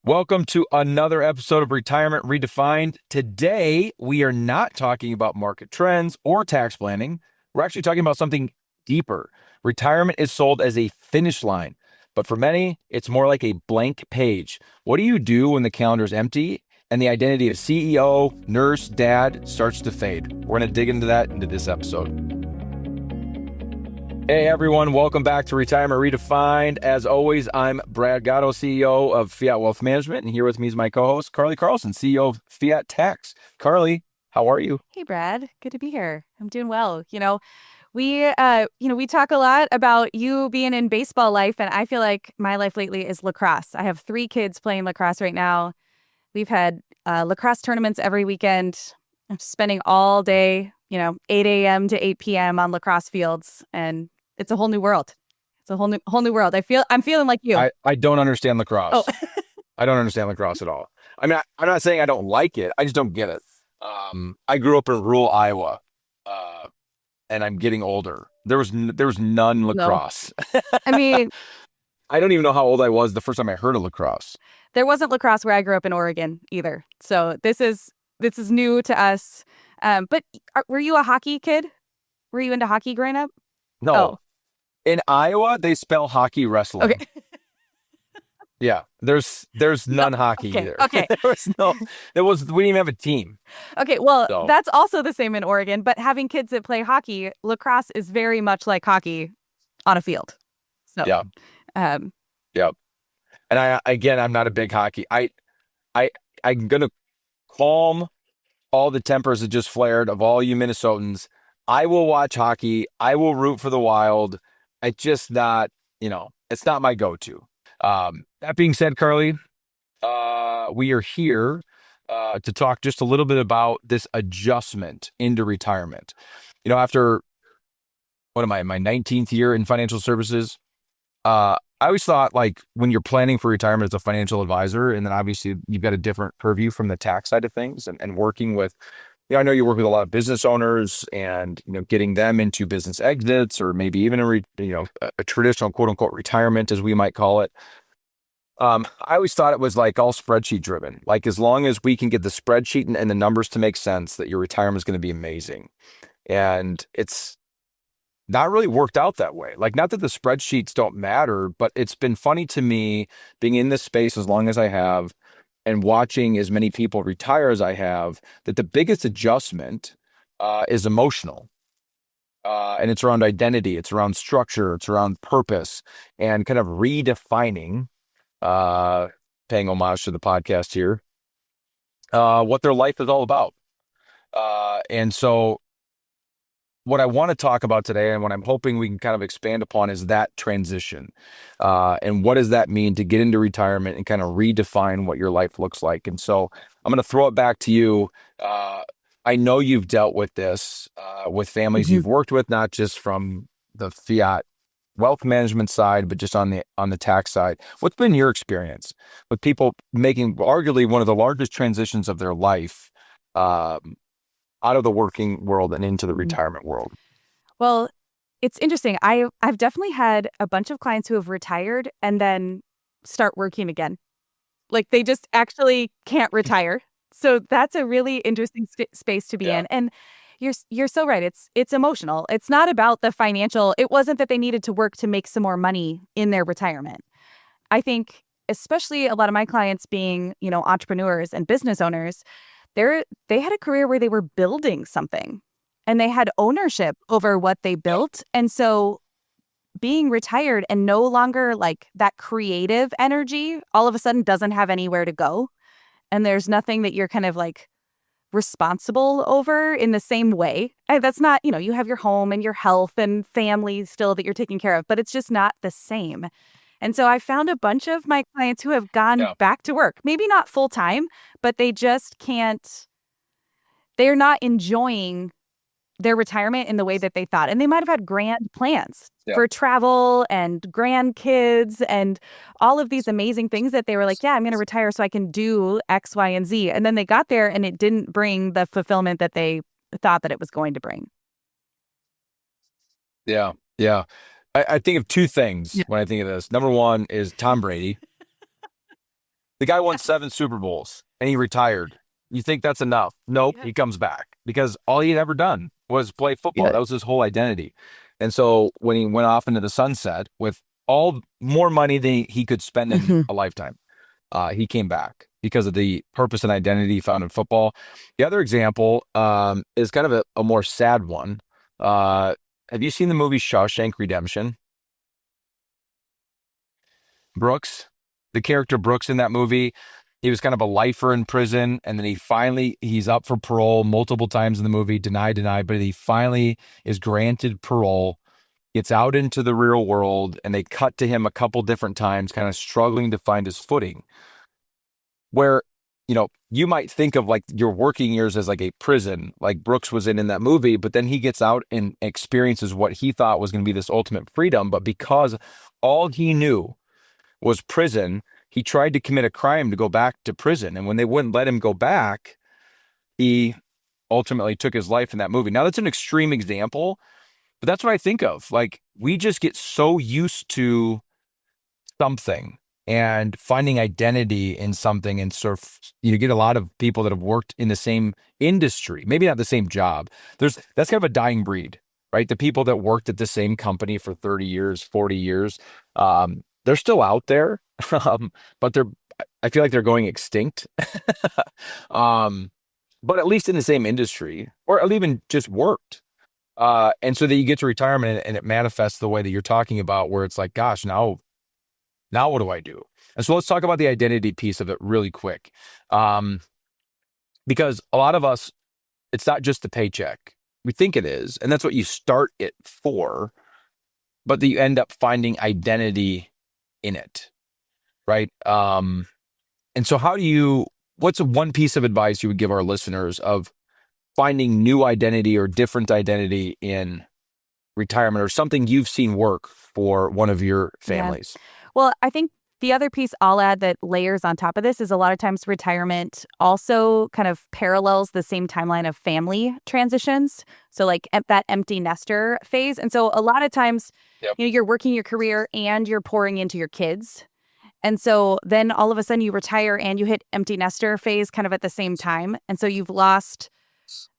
Welcome to another episode of Retirement Redefined. Today, we are not talking about market trends or tax planning. We're actually talking about something deeper. Retirement is sold as a finish line, but for many, it's more like a blank page. What do you do when the calendar is empty and the identity of CEO, nurse, dad starts to fade? We're going to dig into that into this episode. Hey everyone, welcome back to Retirement Redefined. As always, I'm Brad Gotto, CEO of Fiat Wealth Management, and here with me is my co-host, Carly Carlson, CEO of Fiat Tax. Carly, how are you? Hey Brad, good to be here. I'm doing well. We talk a lot about you being in baseball life, and I feel like my life lately is lacrosse. I have 3 kids playing lacrosse right now. We've had lacrosse tournaments every weekend. I'm spending all day, 8 a.m. to 8 p.m. on lacrosse fields, and it's a whole new world. It's a whole new world. I'm feeling like you. I don't understand Oh, lacrosse. I don't understand lacrosse at all. I mean, I'm not saying I don't like it. I just don't get it. I grew up in rural Iowa, and I'm getting older. There was none no. lacrosse. I mean, I don't even know how old I was the first time I heard of lacrosse. there wasn't lacrosse where I grew up in Oregon either. So this is new to us. Were you a hockey kid? Were you into hockey growing up? No, Oh, in Iowa, they spell hockey okay. wrestling. Yeah, there's No, none hockey okay, either. okay, We didn't even have a team. okay. Well, So, that's also the same in Oregon. But having kids that play hockey, lacrosse is very much like hockey on a field. So, yeah, um, yeah. And I'm not a big hockey. I I'm gonna calm all the tempers that just flared of all you Minnesotans. I will watch hockey. I will root for the Wild. It's just not, it's not my go-to. That being said, Carly, we are here to talk just a little bit about this adjustment into retirement. After what am I, my 19th year in financial services, I always thought like when you're planning for retirement as a financial advisor, and then obviously you've got a different purview from the tax side of things and working with, I know you work with a lot of business owners and, getting them into business exits or maybe even a traditional quote unquote retirement, as we might call it. I always thought it was like all spreadsheet driven. Like as long as we can get the spreadsheet and the numbers to make sense, that your retirement is going to be amazing. And it's not really worked out that way. Like, not that the spreadsheets don't matter, but it's been funny to me being in this space as long as I have and watching as many people retire as I have, that the biggest adjustment is emotional. And it's around identity, it's around structure, it's around purpose, and kind of redefining, uh, paying homage to the podcast here, what their life is all about. And so what I want to talk about today and what I'm hoping we can kind of expand upon is that transition. And what does that mean to get into retirement and kind of redefine what your life looks like? And so I'm going to throw it back to you. I know you've dealt with this with families mhm. you've worked with, not just from the fiat wealth management side, but just on the tax side. What's been your experience with people making arguably one of the largest transitions of their life? Out of the working world and into the Mhm. retirement world. Well, it's interesting. I've definitely had a bunch of clients who have retired and then start working again. Like they just actually can't retire. So that's a really interesting space to be Yeah. in. And you're so right. It's emotional. It's not about the financial. It wasn't that they needed to work to make some more money in their retirement. I think especially a lot of my clients being, entrepreneurs and business owners, they had a career where they were building something and they had ownership over what they Yeah. built. And so being retired and no longer like that creative energy all of a sudden doesn't have anywhere to go. And there's nothing that you're kind of like responsible over in the same way. That's not, you have your home and your health and family still that you're taking care of, but it's just not the same. And so I found a bunch of my clients who have gone Yeah. back to work, maybe not full time, but they just can't, they're not enjoying their retirement in the way that they thought. And they might have had grand plans Yeah. for travel and grandkids and all of these amazing things that they were like, yeah, I'm going to retire so I can do X, Y, and Z. And then they got there and it didn't bring the fulfillment that they thought that it was going to bring. Yeah. Yeah. I think of two Yeah. things when I think of this. Number one is Tom Brady. The guy won Yes. 7 Super Bowls and he retired. You think that's enough? Nope. Yeah. He comes back because all he had ever done was play football. Yeah. That was his whole identity. And so when he went off into the sunset with all more money than he could spend in Mhm. a lifetime, he came back because of the purpose and identity he found in football. The other example is kind of a more sad one. Have you seen the movie Shawshank Redemption? Brooks, the character Brooks in that movie, he was kind of a lifer in prison, and then he's up for parole multiple times in the movie, denied, but he finally is granted parole, gets out into the real world, and they cut to him a couple different times, kind of struggling to find his footing. Where, you might think of like your working years as like a prison, like Brooks was in that movie, but then he gets out and experiences what he thought was going to be this ultimate freedom, but because all he knew was prison. He tried to commit a crime to go back to prison. And when they wouldn't let him go back, he ultimately took his life in that movie. Now, that's an extreme example, but that's what I think of. Like, we just get so used to something and finding identity in something. And sort of, you get a lot of people that have worked in the same industry, maybe not the same job. That's kind of a dying breed, right? The people that worked at the same company for 30 years, 40 years, they're still out there, but I feel like they're going extinct. um, but at least in the same industry, or even just worked. And so that you get to retirement and it manifests the way that you're talking about, where it's like, gosh, now what do I do? And so let's talk about the identity piece of it really quick. Um, because a lot of us, it's not just the paycheck. We think it is, and that's what you start it for, but that you end up finding identity in it, right? And so what's one piece of advice you would give our listeners of finding new identity or different identity in retirement, or something you've seen work for one of your Yeah. families? Well, I think the other piece I'll add that layers on top of this is a lot of times retirement also kind of parallels the same timeline of family transitions. So, like that empty nester phase. And so, a lot of times, Yep. you're working your career and you're pouring into your kids. And so, then all of a sudden, you retire and you hit empty nester phase kind of at the same time. And so, you've lost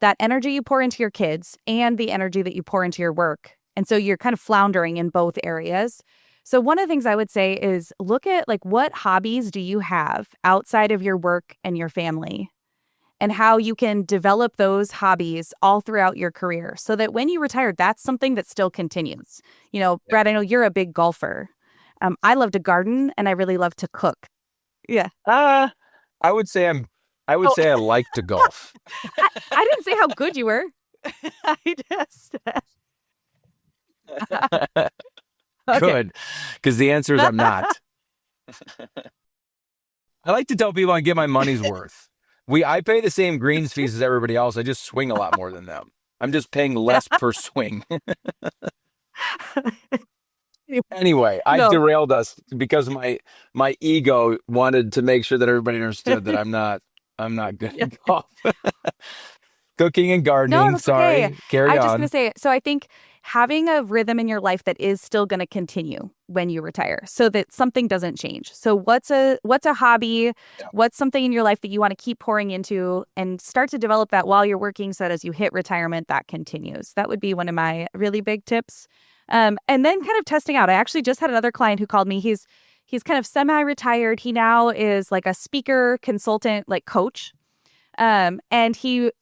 that energy you pour into your kids and the energy that you pour into your work. And so you're kind of floundering in both areas. So one of the things I would say is look at like what hobbies do you have outside of your work and your family and how you can develop those hobbies all throughout your career so that when you retire, that's something that still continues. Brad, I know you're a big golfer. I love to garden and I really love to cook. Yeah. Uh, I would say I would Oh, say I like to golf. I didn't say how good you were. I just okay. Good, because the answer is I'm not. I like to tell people I get my money's worth. I pay the same greens fees as everybody else. I just swing a lot more than them. I'm just paying less per swing. Anyway, I No. derailed us because my ego wanted to make sure that everybody understood that I'm not good Yeah. at golf. Cooking and No, gardening. that's okay. Sorry. Carry I just gonna on. say, so I think having a rhythm in your life that is still gonna continue when you retire so that something doesn't change. So what's a hobby? Yeah. What's something in your life that you want to keep pouring into and start to develop that while you're working so that as you hit retirement, that continues. That would be one of my really big tips. And then kind of testing out. I actually just had another client who called me. He's kind of semi-retired. He now is like a speaker, consultant, like coach. And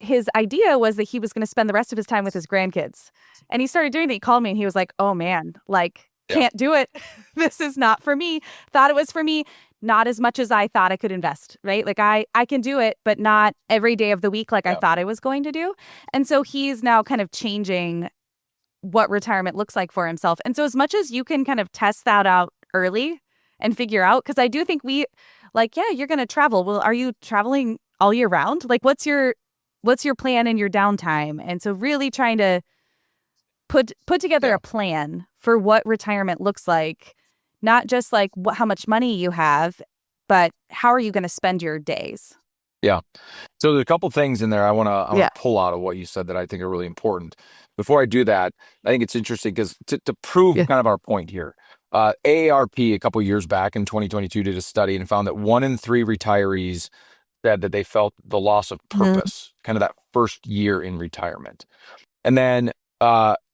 his idea was that he was going to spend the rest of his time with his grandkids. And he started doing that. He called me and he was like, "Oh man, like Yeah. can't do it. This is not for me. Thought it was for me, not as much as I thought I could invest, right? Like I can do it, but not every day of the week like I Yeah. thought I was going to do." And so he's now kind of changing what retirement looks like for himself. And so as much as you can kind of test that out early and figure out, because I do think yeah, you're going to travel. Well, are you traveling all year round? Like what's your plan in your downtime? And so really trying to put together Yeah. a plan for what retirement looks like, not just like how much money you have, but how are you going to spend your days? Yeah. So there's a couple things in there I want Yeah. to pull out of what you said that I think are really important. Before I do that, I think it's interesting because to prove Yeah. kind of our point here, AARP a couple years back in 2022 did a study and found that 1 in 3 retirees said that they felt the loss of Mhm. purpose, kind of that first year in retirement. And then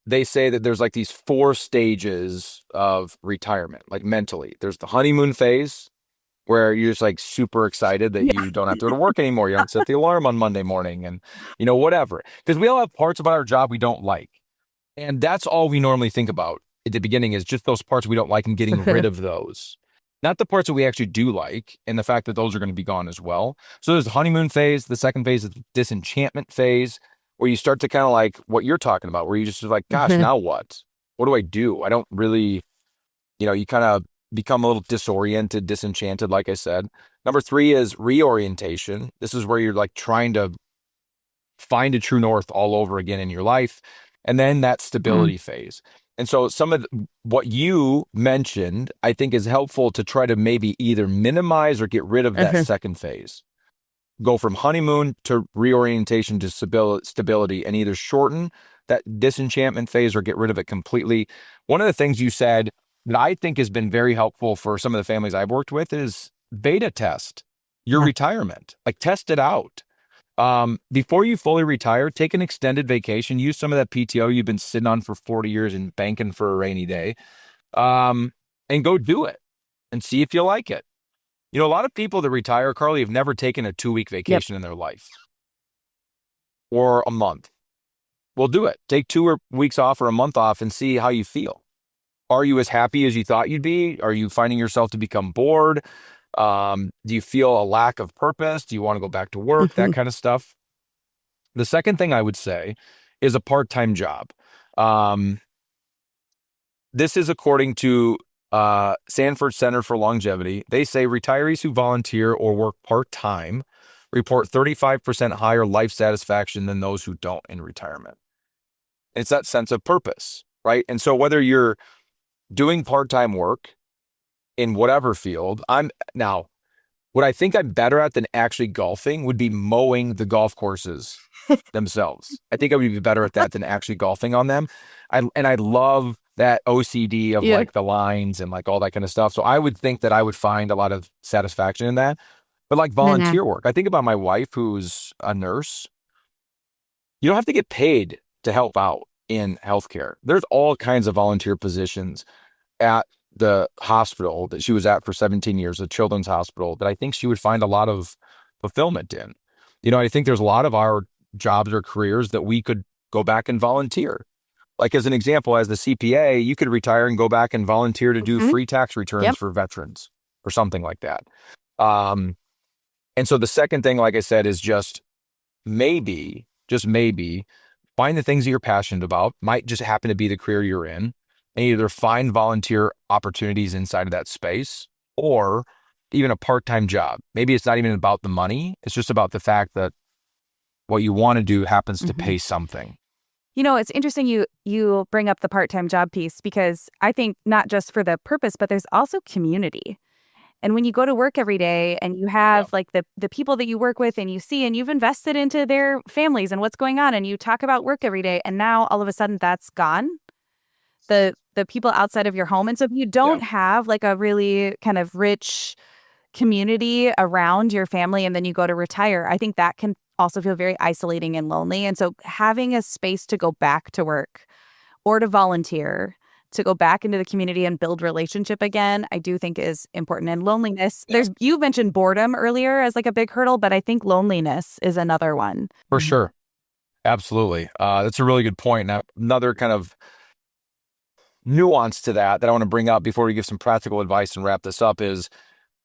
they say that there's like these 4 stages of retirement, like mentally. There's the honeymoon phase, where you're just like super excited that Yeah. you don't have to go to work anymore. You don't set the alarm on Monday morning and, whatever. Because we all have parts about our job we don't like. And that's all we normally think about at the beginning is just those parts we don't like and getting rid of those. Not the parts that we actually do like and the fact that those are going to be gone as well. So there's the honeymoon phase. The second phase is the disenchantment phase, where you start to kind of like what you're talking about, where you just like, gosh, now what? What do I do? I don't really, you kind of become a little disoriented, disenchanted, like I said. Number 3 is reorientation. This is where you're like trying to find a true north all over again in your life. And then that Mm. stability phase. And so some of what you mentioned, I think is helpful to try to maybe either minimize or get rid of that Mhm. second phase. Go from honeymoon to reorientation to stability and either shorten that disenchantment phase or get rid of it completely. One of the things you said that I think has been very helpful for some of the families I've worked with is beta test your Yeah. retirement, like test it out. Before you fully retire, take an extended vacation, use some of that PTO you've been sitting on for 40 years and banking for a rainy day. Um, and go do it and see if you like it. A lot of people that retire, Carly, have never taken a 2-week Yep. vacation in their life or a month. Well, do it. Take 2 weeks off or a month off and see how you feel. Are you as happy as you thought you'd be? Are you finding yourself to become bored? Do you feel a lack of purpose? Do you want to go back to work? That Mhm. kind of stuff. The second thing I would say is a part-time job. Um, this is according to Sanford Center for Longevity. They say retirees who volunteer or work part-time report 35% higher life satisfaction than those who don't in retirement. It's that sense of purpose, right? And so whether you're doing part-time work in whatever field, what I think I'm better at than actually golfing would be mowing the golf courses themselves. I think I would be better at that than actually golfing on them. I love that OCD of Yeah. like the lines and like all that kind of stuff. So I would think that I would find a lot of satisfaction in that. But like Nah. volunteer work, I think about my wife who's a nurse. You don't have to get paid to help out in healthcare. There's all kinds of volunteer positions at the hospital that she was at for 17 years, a children's hospital, that I think she would find a lot of fulfillment in. I think there's a lot of our jobs or careers that we could go back and volunteer. Like as an example, as the CPA, you could retire and go back and volunteer to do Mhm. free tax returns Yep. for veterans or something like that. Um, and so the second thing, like I said, is just maybe, find the things that you're passionate about, might just happen to be the career you're in, and either find volunteer opportunities inside of that space or even a part-time job. Maybe it's not even about the money. It's just about the fact that what you want to do happens to Mhm. pay something. It's interesting you bring up the part-time job piece because I think not just for the purpose, but there's also community. And when you go to work every day and you Yeah, have like the people that you work with and you see and you've invested into their families and what's going on and you talk about work every day and now all of a sudden that's gone. The people outside of your home. And so if you yeah, don't have like a really kind of rich community around your family and then you go to retire, I think that can also feel very isolating and lonely. And so having a space to go back to work or to volunteer, to go back into the community and build relationship again, I do think is important. And loneliness, yeah, you mentioned boredom earlier as like a big hurdle, but I think loneliness is another one. for sure. Absolutely. That's a really good point. Now, another kind of nuance to that I want to bring up before we give some practical advice and wrap this up is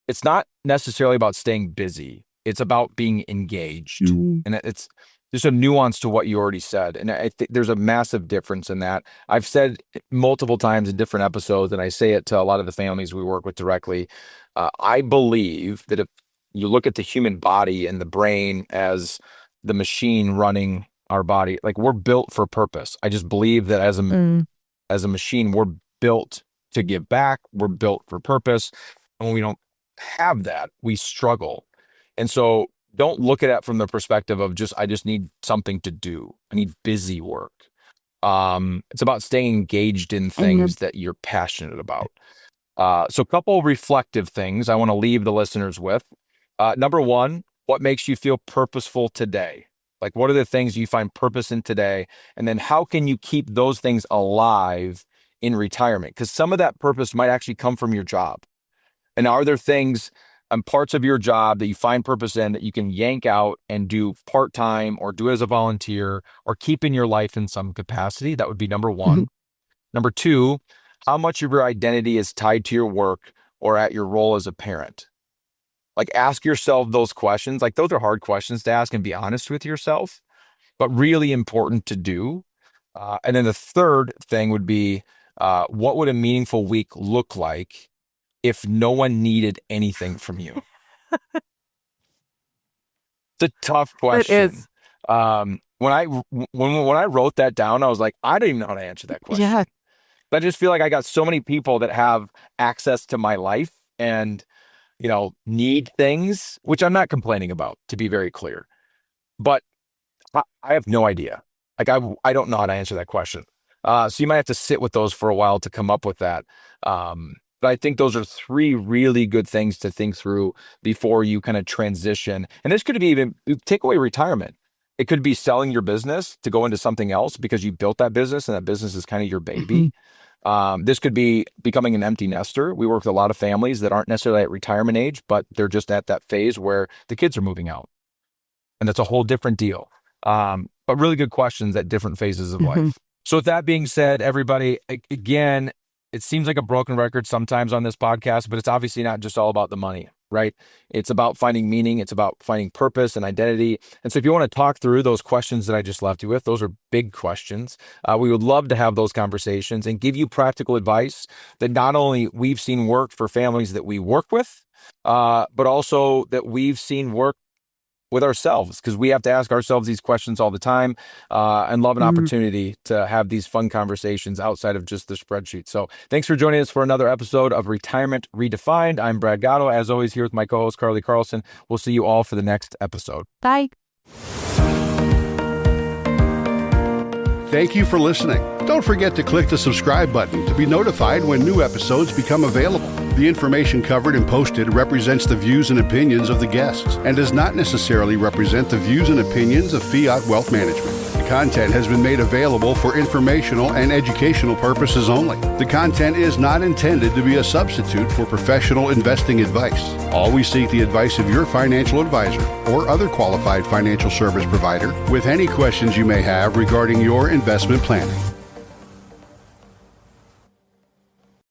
it's not necessarily about staying busy. It's about being engaged. Mm. And it's there's a nuance to what you already said. And I think there's a massive difference in that. I've said multiple times in different episodes, and I say it to a lot of the families we work with directly. I believe that if you look at the human body and the brain as the machine running our body, like we're built for purpose. I just believe that Mm. as a machine, we're built to give back. We're built for purpose. And when we don't have that, we struggle. And so don't look at it from the perspective of I just need something to do. I need busy work. It's about staying engaged in And things that you're passionate about. So a couple reflective things I want to leave the listeners with. Number one, what makes you feel purposeful today? Like, what are the things you find purpose in today? And then how can you keep those things alive in retirement? Because some of that purpose might actually come from your job. And are there things and parts of your job that you find purpose in that you can yank out and do part-time or do as a volunteer or keep in your life in some capacity? That would be number one. Number two, how much of your identity is tied to your work or at your role as a parent? Like, ask yourself those questions. Like, those are hard questions to ask and be honest with yourself, but really important to do. And then the third thing would be, what would a meaningful week look like if no one needed anything from you? It's a tough question. It is. When I wrote that down, I was like, I don't even know how to answer that question. Yeah. But I just feel like I got so many people that have access to my life and, need things, which I'm not complaining about, to be very clear. But I have no idea. Like, I don't know how to answer that question. So you might have to sit with those for a while to come up with that. But I think those are three really good things to think through before you kind of transition. And this could be even take away retirement. It could be selling your business to go into something else because you built that business and that business is kind of your baby. This could be becoming an empty nester. We work with a lot of families that aren't necessarily at retirement age, but they're just at that phase where the kids are moving out. And that's a whole different deal. But really good questions at different phases of life. So with that being said, everybody, again, it seems like a broken record sometimes on this podcast, but it's obviously not just all about the money, right? It's about finding meaning. It's about finding purpose and identity. And so if you want to talk through those questions that I just left you with, those are big questions. We would love to have those conversations and give you practical advice that not only we've seen work for families that we work with, but also that we've seen work with ourselves, because we have to ask ourselves these questions all the time, and love an opportunity to have these fun conversations outside of just the spreadsheet. So thanks for joining us for another episode of Retirement Redefined. I'm Brad Gotto, as always, here with my co-host, Carlson. We'll see you all for the next episode. Bye. Thank you for listening. Don't forget to click the subscribe button to be notified when new episodes become available. The information covered and posted represents the views and opinions of the guests and does not necessarily represent the views and opinions of Fiat Wealth Management. The content has been made available for informational and educational purposes only. The content is not intended to be a substitute for professional investing advice. Always seek the advice of your financial advisor or other qualified financial service provider with any questions you may have regarding your investment planning.